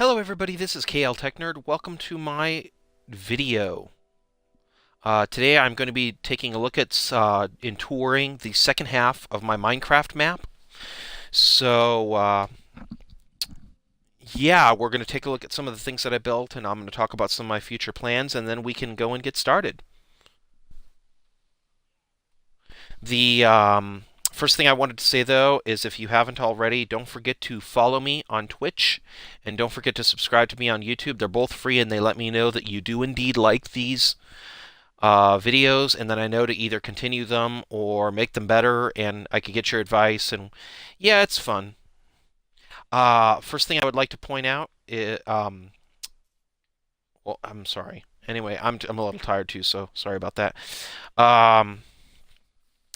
Hello everybody, this is KL Tech Nerd. Welcome to my video. Today I'm going to be taking a look at in touring the second half of my Minecraft map. So yeah, we're going to take a look at some of the things that I built, and I'm going to talk about some of my future plans, and then we can go and get started. The first thing I wanted to say though is if you haven't already, don't forget to follow me on Twitch and don't forget to subscribe to me on YouTube. They're both free and they let me know that you do indeed like these videos, and then I know to either continue them or make them better, and I could get your advice. And yeah, it's fun. First thing I would like to point out is, well, I'm sorry. Anyway, I'm a little tired too, so sorry about that. Um,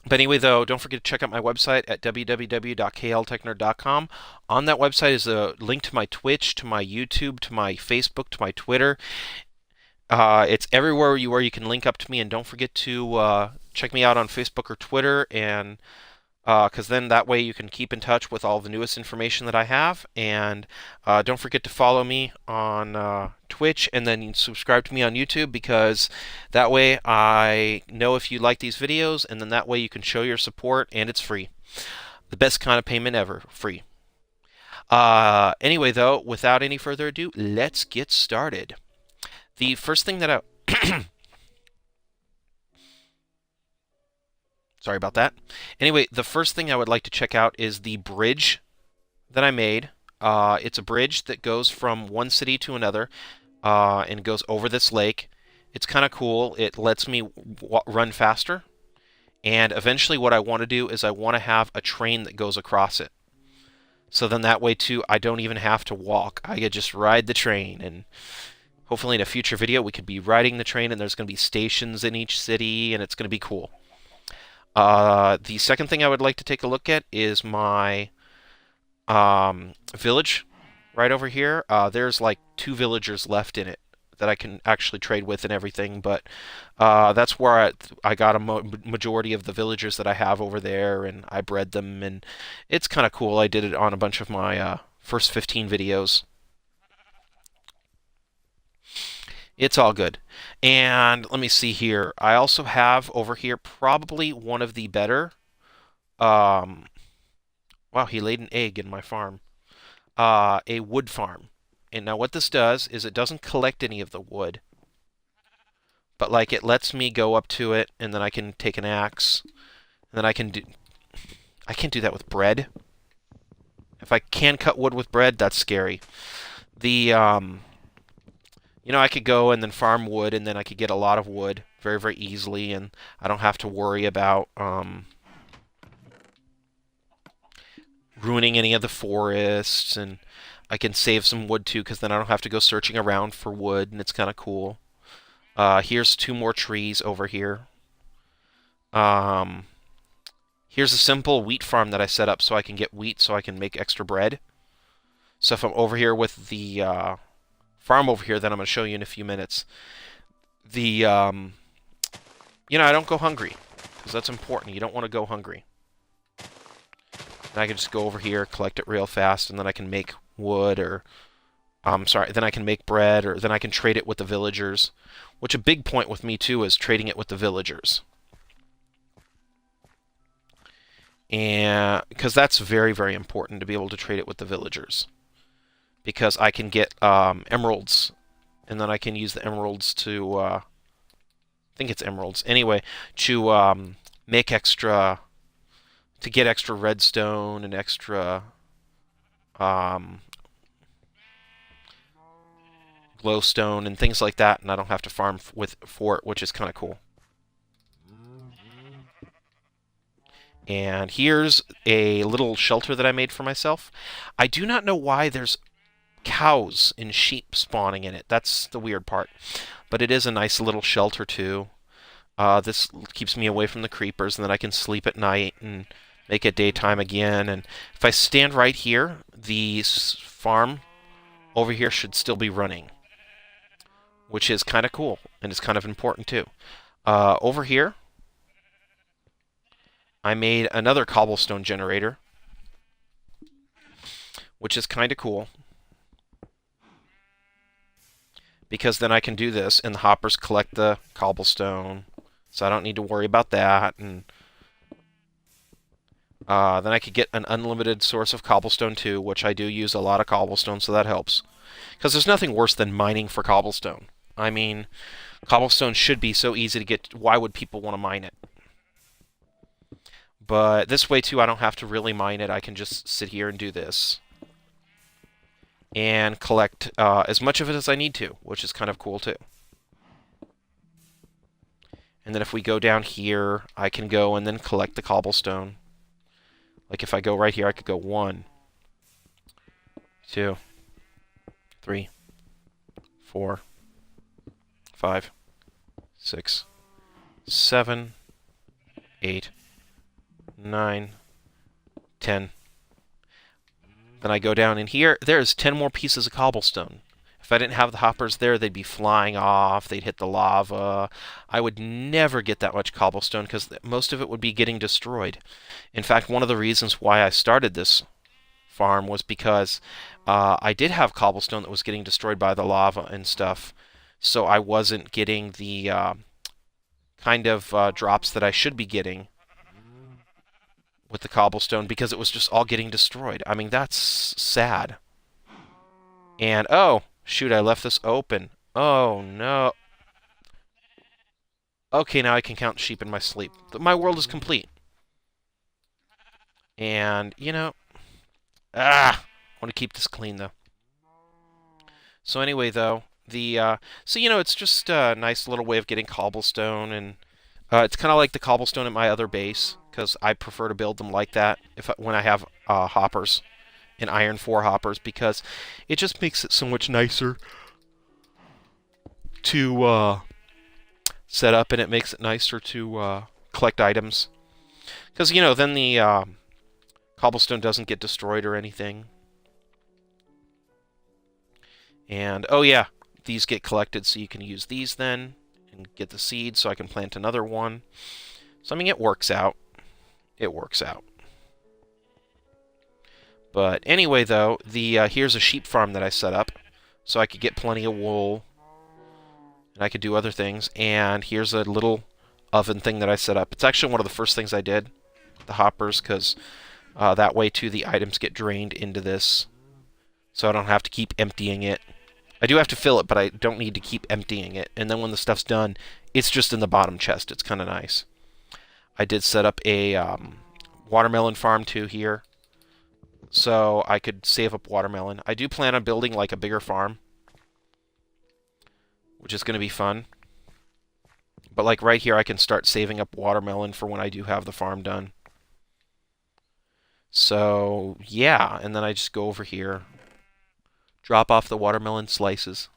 But anyway, though, don't forget to check out my website at www.kltechnerd.com. On that website is a link to my Twitch, to my YouTube, to my Facebook, to my Twitter. It's everywhere where you can link up to me, and don't forget to check me out on Facebook or Twitter, and because then that way you can keep in touch with all the newest information that I have. And don't forget to follow me on Twitch, and then subscribe to me on YouTube, because that way I know if you like these videos, and then that way you can show your support, and it's free. The best kind of payment ever, free. Anyway, though, without any further ado, let's get started. The first thing that I sorry about that. Anyway, the first thing I would like to check out is the bridge that I made. It's a bridge that goes from one city to another and goes over this lake. It's kind of cool. It lets me run faster. And eventually what I want to do is I want to have a train that goes across it. So then that way too, I don't even have to walk. I could just ride the train, and hopefully in a future video we could be riding the train, and there's going to be stations in each city, and it's going to be cool. The second thing I would like to take a look at is my village right over here. There's like 2 villagers left in it that I can actually trade with and everything, but that's where I got a majority of the villagers that I have over there, and I bred them, and it's kind of cool. I did it on a bunch of my first 15 videos. It's all good. And let me see here. I also have over here probably one of the better. Um, wow, he laid an egg in my farm. A wood farm. And now what this does is it doesn't collect any of the wood, but like it lets me go up to it, and then I can take an axe, and then I can't do that with bread. If I can cut wood with bread, that's scary. The I could go and then farm wood, and then I could get a lot of wood very, very easily, and I don't have to worry about ruining any of the forests, and I can save some wood too, because then I don't have to go searching around for wood, and it's kind of cool. Here's 2 more trees over here. Um, Here's a simple wheat farm that I set up so I can get wheat so I can make extra bread. So if I'm over here with the farm over here that I'm going to show you in a few minutes, the I don't go hungry, because that's important. You don't want to go hungry. And I can just go over here, collect it real fast, and then I can make wood, or then I can make bread, or then I can trade it with the villagers, which a big point with me too is trading it with the villagers. And because that's very, very important to be able to trade it with the villagers, because I can get emeralds, and then I can use the emeralds to I think it's emeralds anyway, to make extra, to get extra redstone and extra glowstone and things like that, and I don't have to farm for it, which is kind of cool. And here's a little shelter that I made for myself. I do not know why there's cows and sheep spawning in it. That's the weird part. But it is a nice little shelter too. This keeps me away from the creepers, and then I can sleep at night and make it daytime again. And if I stand right here, the farm over here should still be running, which is kind of cool, and it's kind of important too. Over here, I made another cobblestone generator, which is kind of cool. because then I can do this, and the hoppers collect the cobblestone, so I don't need to worry about that. And then I could get an unlimited source of cobblestone too, which I do use a lot of cobblestone, so that helps. Because there's nothing worse than mining for cobblestone. I mean, cobblestone should be so easy to get. Why would people want to mine it? But this way too, I don't have to really mine it. I can just sit here and do this. And collect as much of it as I need to, which is kind of cool too. And then if we go down here, I can go and then collect the cobblestone. Like if I go right here, I could go 1, 2, 3, 4, 5, 6, 7, 8, 9, 10. Then I go down in here. There's 10 more pieces of cobblestone. If I didn't have the hoppers there, they'd be flying off. They'd hit the lava. I would never get that much cobblestone because most of it would be getting destroyed. In fact, one of the reasons why I started this farm was because I did have cobblestone that was getting destroyed by the lava and stuff. So I wasn't getting the kind of drops that I should be getting with the cobblestone because it was just all getting destroyed. I mean, that's sad. And, oh, shoot, I left this open. Oh, no. Okay, now I can count sheep in my sleep. My world is complete. And, you know, I want to keep this clean, though. So anyway, though, so, you know, it's just a nice little way of getting cobblestone, and it's kind of like the cobblestone at my other base, because I prefer to build them like that when I have hoppers and iron 4 hoppers, because it just makes it so much nicer to set up, and it makes it nicer to collect items. Because, you know, then the cobblestone doesn't get destroyed or anything. And, oh yeah, these get collected, so you can use these then and get the seeds so I can plant another one. So, I mean, it works out. It works out. But anyway, though, here's a sheep farm that I set up so I could get plenty of wool, and I could do other things. And here's a little oven thing that I set up. It's actually one of the first things I did, the hoppers, because that way, too, the items get drained into this, so I don't have to keep emptying it. I do have to fill it, but I don't need to keep emptying it. And then when the stuff's done, it's just in the bottom chest. It's kind of nice. I did set up a watermelon farm, too, here, so I could save up watermelon. I do plan on building, like, a bigger farm, which is going to be fun. But, like, right here, I can start saving up watermelon for when I do have the farm done. So, yeah, and then I just go over here, drop off the watermelon slices,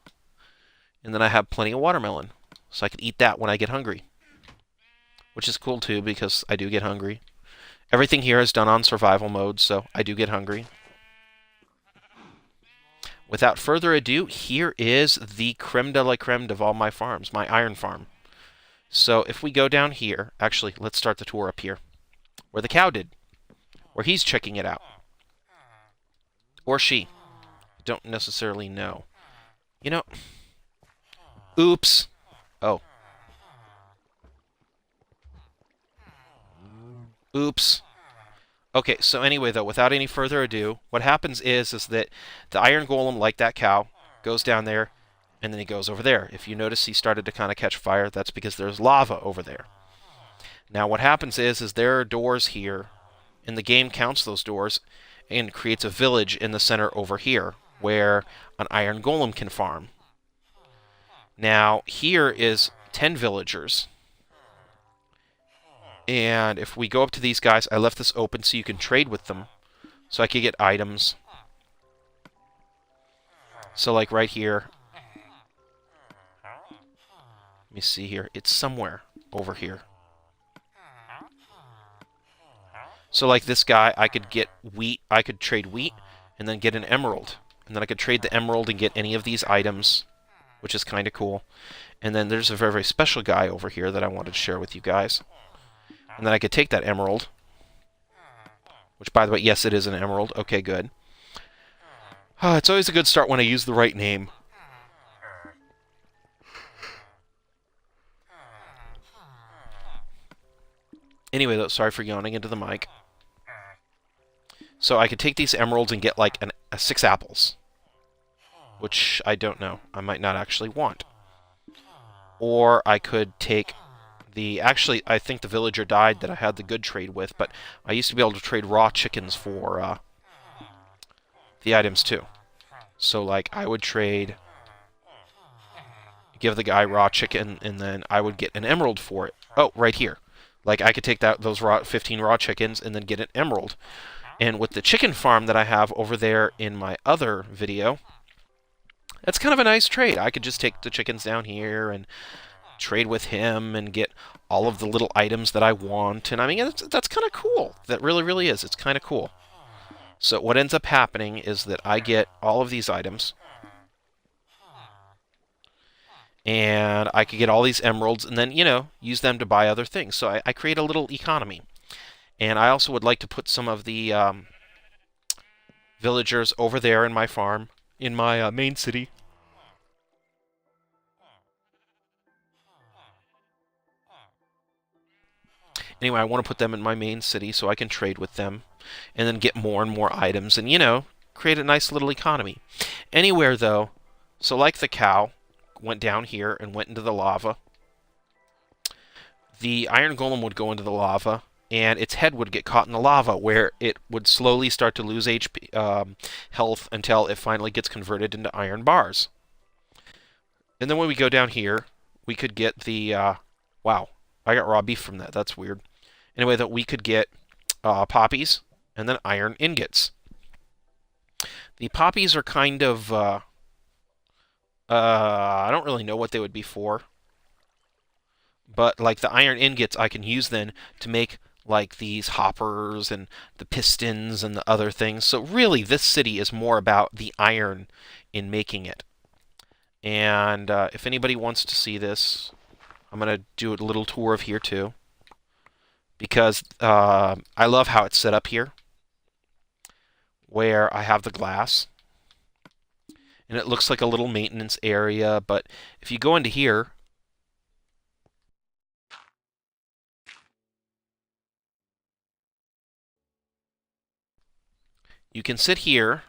and then I have plenty of watermelon, so I can eat that when I get hungry, which is cool too because I do get hungry. Everything here is done on survival mode, so I do get hungry. Without further ado, here is the creme de la creme of all my farms, my iron farm. So if we go down here, actually, let's start the tour up here, where the cow did, where he's checking it out, or she. Don't necessarily know. You know, oops. Oh. Oops. Okay, so anyway, though, without any further ado, what happens is that the iron golem, like that cow, goes down there, and then he goes over there. If you notice, he started to kind of catch fire. That's because there's lava over there. Now, what happens is there are doors here, and the game counts those doors and creates a village in the center over here, where an iron golem can farm. Now, here is 10 villagers. And if we go up to these guys, I left this open so you can trade with them. So I could get items. So like right here. Let me see here. It's somewhere over here. So like this guy, I could get wheat. I could trade wheat and then get an emerald. And then I could trade the emerald and get any of these items, which is kind of cool. And then there's a very, very special guy over here that I wanted to share with you guys. And then I could take that emerald, which, by the way, yes, it is an emerald. Okay, good. It's always a good start when I use the right name. Anyway, though, sorry for yawning into the mic. So I could take these emeralds and get like 6 apples, which I don't know. I might not actually want. Or I could take the... Actually, I think the villager died that I had the good trade with, but I used to be able to trade raw chickens for the items too. So, like, I would trade... Give the guy raw chicken, and then I would get an emerald for it. Oh, right here. Like, I could take those 15 raw chickens and then get an emerald. And with the chicken farm that I have over there in my other video, that's kind of a nice trade. I could just take the chickens down here and trade with him and get all of the little items that I want. And I mean, that's kind of cool. That really, really is. It's kind of cool. So what ends up happening is that I get all of these items. And I could get all these emeralds and then, use them to buy other things. So I create a little economy. And I also would like to put some of the villagers over there in my farm, in my main city. Anyway, I want to put them in my main city so I can trade with them and then get more and more items and, create a nice little economy. Anywhere, though, so like the cow went down here and went into the lava, the iron golem would go into the lava, and its head would get caught in the lava, where it would slowly start to lose HP, health until it finally gets converted into iron bars. And then when we go down here, we could get the... wow, I got raw beef from that. That's weird. Anyway, that we could get poppies and then iron ingots. The poppies are kind of... I don't really know what they would be for. But, like, the iron ingots, I can use then to make, like, these hoppers and the pistons and the other things. So, really, this city is more about the iron in making it. And if anybody wants to see this, I'm going to do a little tour of here, too. Because I love how it's set up here, where I have the glass. And it looks like a little maintenance area, but if you go into here, you can sit here,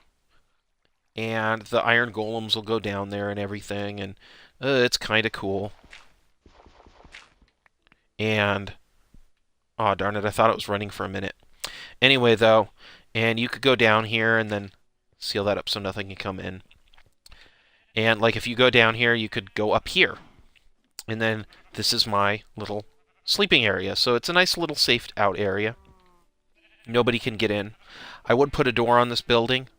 and the iron golems will go down there and everything, and it's kind of cool. And, oh darn it, I thought it was running for a minute. Anyway, though, and you could go down here and then seal that up so nothing can come in. And, like, if you go down here, you could go up here. And then this is my little sleeping area. So it's a nice little safed out area. Nobody can get in. I would put a door on this building,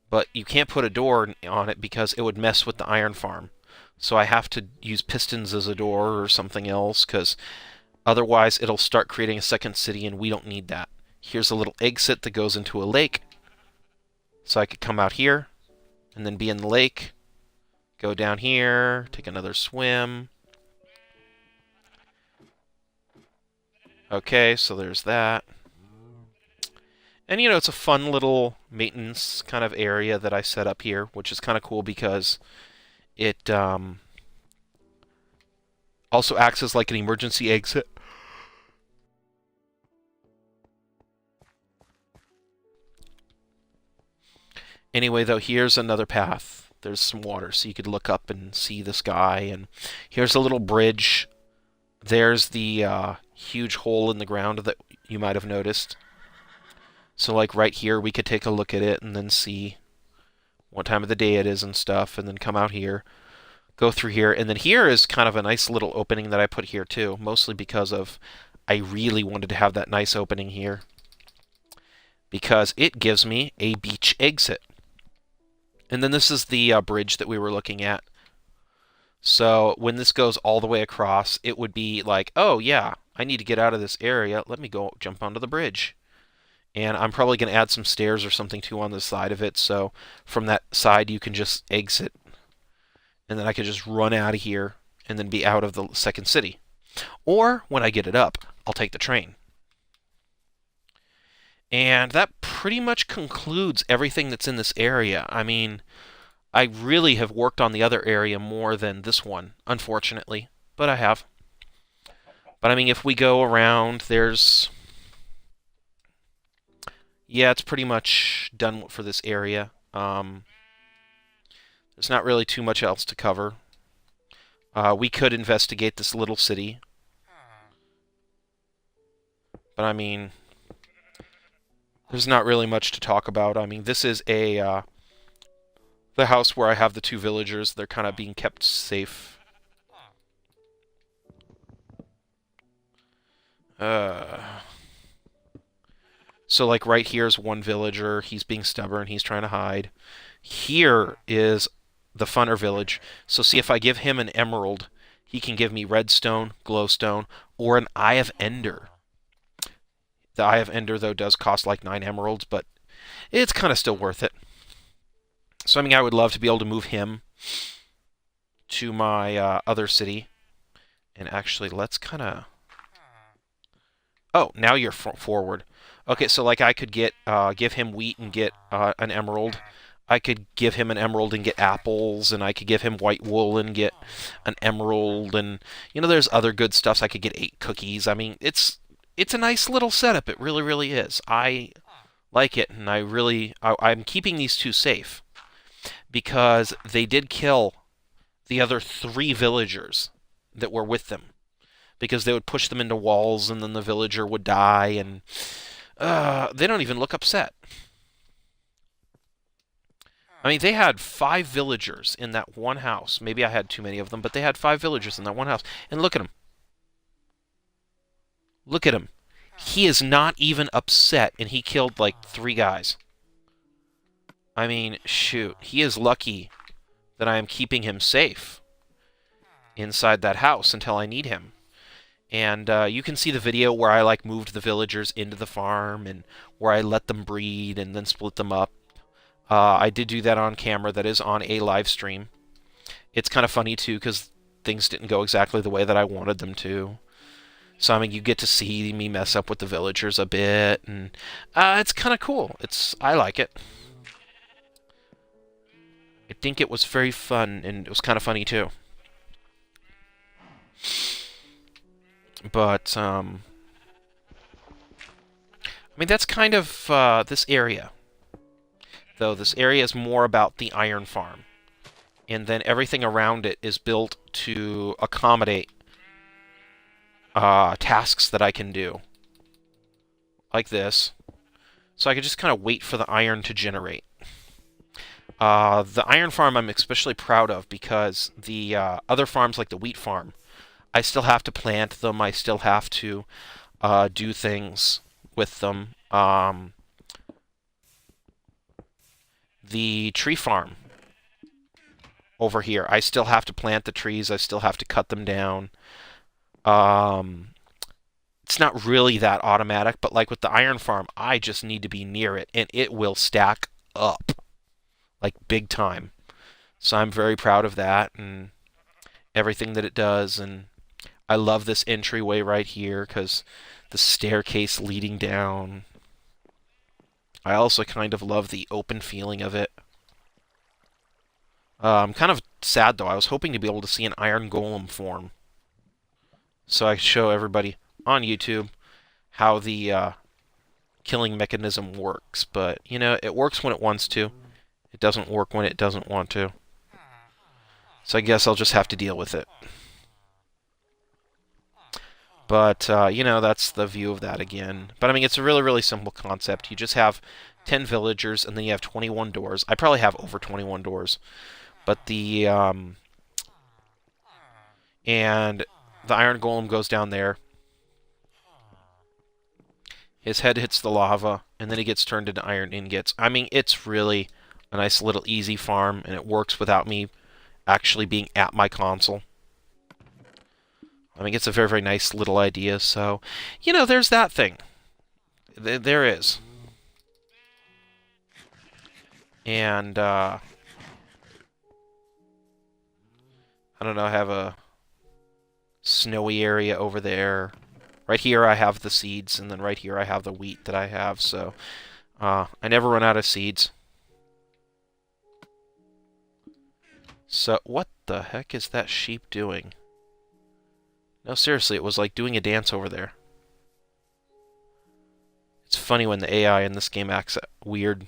but you can't put a door on it because it would mess with the iron farm. So I have to use pistons as a door or something else, because otherwise it'll start creating a second city, and we don't need that. Here's a little exit that goes into a lake. So I could come out here and then be in the lake. Go down here, take another swim. Okay, so there's that. And, it's a fun little maintenance kind of area that I set up here, which is kind of cool because it also acts as like an emergency exit. Anyway, though, here's another path. There's some water, so you could look up and see the sky. And here's a little bridge. There's the huge hole in the ground that you might have noticed. So, like, right here, we could take a look at it and then see what time of the day it is and stuff, and then come out here, go through here. And then here is kind of a nice little opening that I put here, too, mostly because of I really wanted to have that nice opening here, because it gives me a beach exit. And then this is the bridge that we were looking at. So when this goes all the way across, it would be like, oh yeah, I need to get out of this area. Let me go jump onto the bridge. And I'm probably going to add some stairs or something too on the side of it. So from that side, you can just exit. And then I could just run out of here and then be out of the second city. Or when I get it up, I'll take the train. And that pretty much concludes everything that's in this area. I mean, I really have worked on the other area more than this one, unfortunately, but I have. But I mean, if we go around, there's... Yeah, it's pretty much done for this area. There's not really too much else to cover. We could investigate this little city. But I mean, there's not really much to talk about. I mean, this is the house where I have the two villagers. They're kind of being kept safe. So, like, right here's one villager. He's being stubborn. He's trying to hide. Here is the funner village. So, see, if I give him an emerald, he can give me redstone, glowstone, or an Eye of Ender. The Eye of Ender, though, does cost like 9 emeralds, but it's kind of still worth it. So, I mean, I would love to be able to move him to my other city. And actually, let's kind of... Oh, now you're forward. Okay, so like I could get give him wheat and get an emerald. I could give him an emerald and get apples, and I could give him white wool and get an emerald, and you know there's other good stuff. I could get 8 cookies. I mean, it's a nice little setup. It really, really is. I like it, and I'm keeping these two safe because they did kill the other 3 villagers that were with them because they would push them into walls, and then the villager would die, and they don't even look upset. I mean, they had 5 villagers in that one house. Maybe I had too many of them, but they had 5 villagers in that one house. And look at him. Look at him. He is not even upset, and he killed like 3 guys. I mean, shoot. He is lucky that I am keeping him safe inside that house until I need him. And you can see the video where I like moved the villagers into the farm and where I let them breed and then split them up. I did do that on camera. That is on a live stream. It's kind of funny too because things didn't go exactly the way that I wanted them to. So I mean, you get to see me mess up with the villagers a bit, and it's kind of cool. I like it. I think it was very fun, and it was kind of funny too. But, I mean, that's kind of this area. Though this area is more about the iron farm. And then everything around it is built to accommodate tasks that I can do. Like this. So I can just kind of wait for the iron to generate. The iron farm I'm especially proud of because the other farms, like the wheat farm, I still have to plant them. I still have to do things with them. The tree farm over here, I still have to plant the trees. I still have to cut them down. It's not really that automatic, but like with the iron farm, I just need to be near it, and it will stack up. Like, big time. So I'm very proud of that, and everything that it does, and I love this entryway right here because the staircase leading down. I also kind of love the open feeling of it. I'm kind of sad though. I was hoping to be able to see an iron golem form, so I could show everybody on YouTube how the killing mechanism works. But you know, it works when it wants to. It doesn't work when it doesn't want to. So I guess I'll just have to deal with it. But, you know, that's the view of that again. But, I mean, it's a really, really simple concept. You just have 10 villagers, and then you have 21 doors. I probably have over 21 doors. But the, and the iron golem goes down there. His head hits the lava, and then he gets turned into iron ingots. I mean, it's really a nice little easy farm, and it works without me actually being at my console. I mean, it's a very, very nice little idea, so, you know, there's that thing. There is. And, I don't know, I have a snowy area over there. Right here I have the seeds, and then right here I have the wheat that I have, so, I never run out of seeds. So, what the heck is that sheep doing? No, seriously, it was like doing a dance over there. It's funny when the AI in this game acts weird.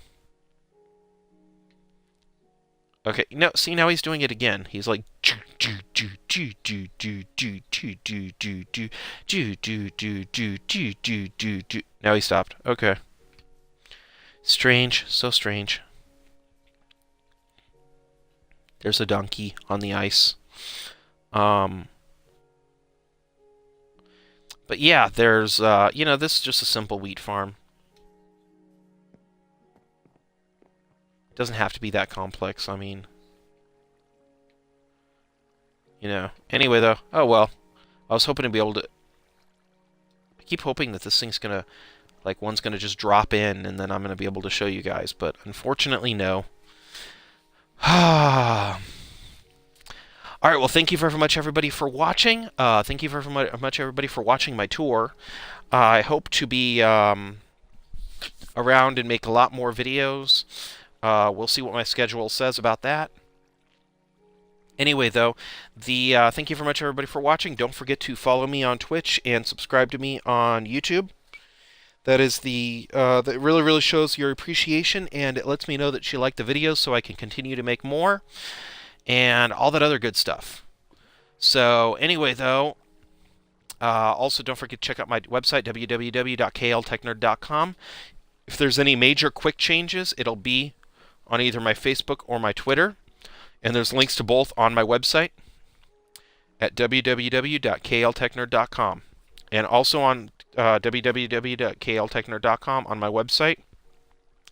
Okay, no, see now he's doing it again. He's like now he stopped. Okay. Strange, so strange. There's a donkey on the ice. But yeah, there's this is just a simple wheat farm. It doesn't have to be that complex. I mean, Anyway, though, oh well. I was hoping to be able to. I keep hoping that this thing's gonna, like, one's gonna just drop in, and then I'm gonna be able to show you guys. But unfortunately, no. All right, well, thank you very much, everybody, for watching. Thank you very much, everybody, for watching my tour. I hope to be around and make a lot more videos. We'll see what my schedule says about that. Anyway, though, thank you very much, everybody, for watching. Don't forget to follow me on Twitch and subscribe to me on YouTube. That is that really, really shows your appreciation, and it lets me know that you like the videos so I can continue to make more. And all that other good stuff. So anyway, though, also don't forget to check out my website, www.kltechnerd.com. If there's any major quick changes, it'll be on either my Facebook or my Twitter. And there's links to both on my website at www.kltechnerd.com. And also on www.kltechnerd.com on my website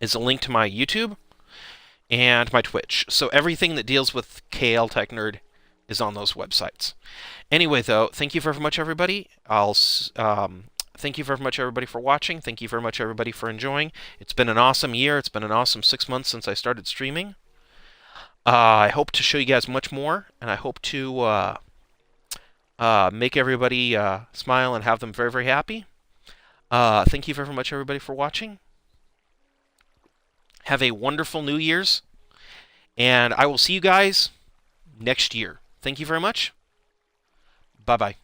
is a link to my YouTube and my Twitch. So everything that deals with KL Tech Nerd is on those websites. Anyway, though, thank you very much, everybody. Thank you very much, everybody, for watching. Thank you very much, everybody, for enjoying. It's been an awesome year. It's been an awesome 6 months since I started streaming. I hope to show you guys much more, and I hope to make everybody smile and have them very, very happy. Thank you very much, everybody, for watching. Have a wonderful New Year's, and I will see you guys next year. Thank you very much. Bye-bye.